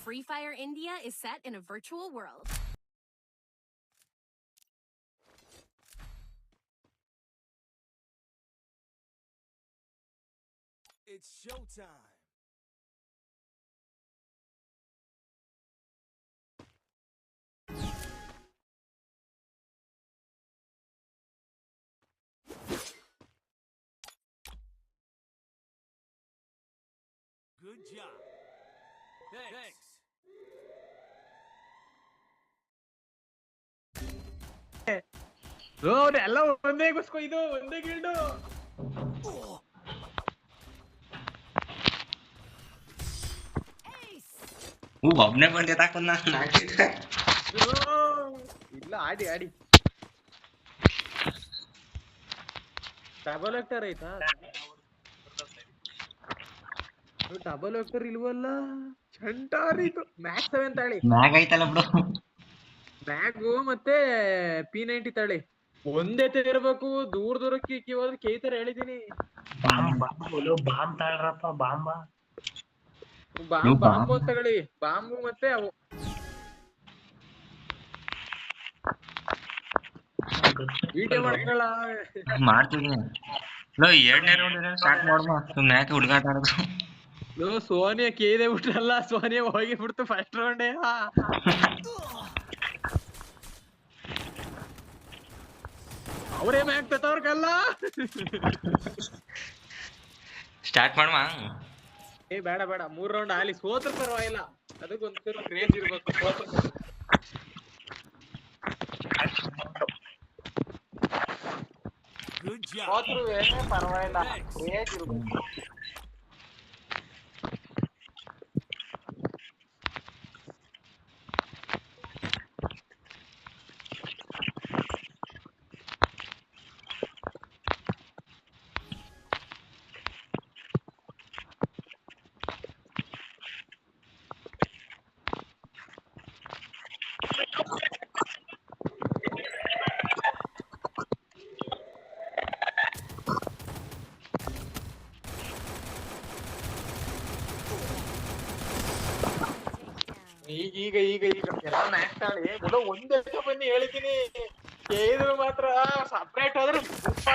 Free Fire India is set in a virtual world. It's showtime. Good job. Thanks. Road ಎಲ್ಲ ಒಂದೇ ಗುಸ್ಕೊ ಇದು ಒಂದೇ ಗಿಲ್ಡು ಒಬ್ನೇ ಬಂದೆ ತಾಕೊಂಡ್ ಇಲ್ಲ ಆಡಿ ಆಡಿ ಡಬಲ್ ವೆಕ್ಟರ್ ಐತಾ ಡಬಲ್ ವೆಕ್ಟರ್ ಇಲ್ವಲ್ಲ ಚಂಟಾರಿತು ಮ್ಯಾಕ್ಸ್ 7 ತಾಳಿ ಮ್ಯಾಗ್ ಐತಲ್ಲ ಬಿಡು ಮ್ಯಾಗು ಮತ್ತೆ P90 ತಾಳಿ ಒಂದೇ ಇರ್ಬೇಕು ದೂರ ದೂರಕ್ಕೆ ಹೋದ್ರೆ ಕೇಯ್ತಾರ ಹೇಳಿದೀನಿ ಬಾಂಬ್ ತಾಳ್ರಪ್ಪ ಬಾಂಬ ಬಾಂಬು ತಗೊಳ್ಳಿ ಬಾಂಬು ಮತ್ತೆ ಅವು ವಿಡಿಯೋ ಮಾಡ್ಕೊಳ್ಳ ಮಾಡ್ತೀನಿ ಎರಡನೇ ರೌಂಡ್ ಸ್ಟಾರ್ಟ್ ಮಾಡ್ಮ ಸುಮ್ನೆ ಯಾಕೆ ಹುಡುಗಾಟ ಆಡೋದು ಸೋನಿಯಾ ಕೇದೆ ಬಿಟ್ರಲ್ಲ ಸೋನಿಯಾ ಹೋಗಿ ಬಿಡ್ತು ಫಸ್ಟ್ ರೌಂಡೇ ಅವರೇ ಮ್ಯಾಕ್ ತತ್ತವ್ರಕಲ್ಲ ಸ್ಟಾರ್ಟ್ ಮಾಡ್ಮ ಏ ಬೇಡ ಬೇಡ 3 ರೌಂಡ್ ಆಲಿ ಸೋತ್ರ ಪರವಾಗಿಲ್ಲ ಅದಕ್ಕೊಂದ್ಸಲ ಕ್ರೇಜ್ ಇರ್ಬೇಕು Good job. ಸೋತ್ರು ಪರವಾಗಿಲ್ಲ ಕ್ರೇಜ್ ಇರ್ಬೇಕು ಈಗ ಎಲ್ಲ ಮ್ಯಾಚ್ ತಾಳಿ ಬಿಡು ಒಂದೇ ಬನ್ನಿ ಹೇಳಿದ್ದೀನಿ ಕೇಳಿದ್ರು ಮಾತ್ರ ಸಪ್ರೇಟ್ ಆದ್ರೆ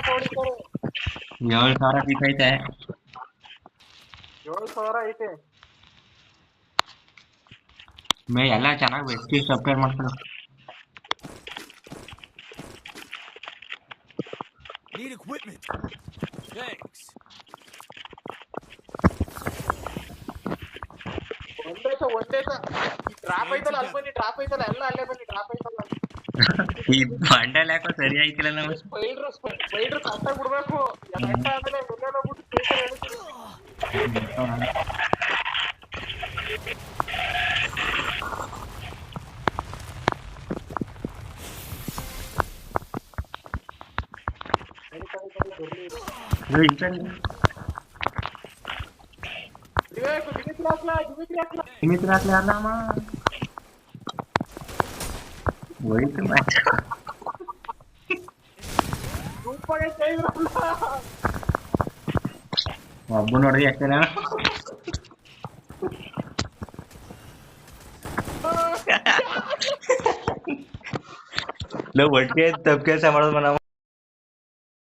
ಹೊಡಿತಾರೆ 7,000 ಪೀಸ್ ಐತೆ 7,000 ಐತೆ ಎಲ್ಲ ಚೆನ್ನಾಗಿ ಬೆಸ್ಟ್ ಸಪ್ರೇಟ್ ಮಾಡ್ತಾರೆ Need equipment. Thanks. ಒಂದೇ ಡ್ರಾಪ್ ಐತಲ್ಲ ಅಲ್ಲಿ ಬನ್ನಿ ಡ್ರಾಪ್ ಐತಲ್ಲ ಎಲ್ಲ ಅಲ್ಲೇ ಬನ್ನಿ ಡ್ರಾಪ್ ಐತಲ್ಲ ಈ ಬಂಡಲ್ ಯಾಕೋ ಸರಿ ಆಯ್ತಿಲ್ಲ ನಾವು ಸ್ಪೈಡ್ರ್ ಕಟ್ಟಾಗಿ ಬಿಡ್ಬೇಕು ಗಂಟ ಆದ್ಮೇಲೆ ಮುಂದೆ ಹೋಗ್ಬಿಟ್ಟು Dimitri Aklar nama ಹೋಯ್ತು ಮ್ಯಾಚ್ ಒಬ್ಬ ನೋಡ್ರಿ ಯಾಕೆ ಒಟ್ಟಿಗೆ ತಪ್ಪು ಕೆಲಸ ಮಾಡೋದು ನಾವು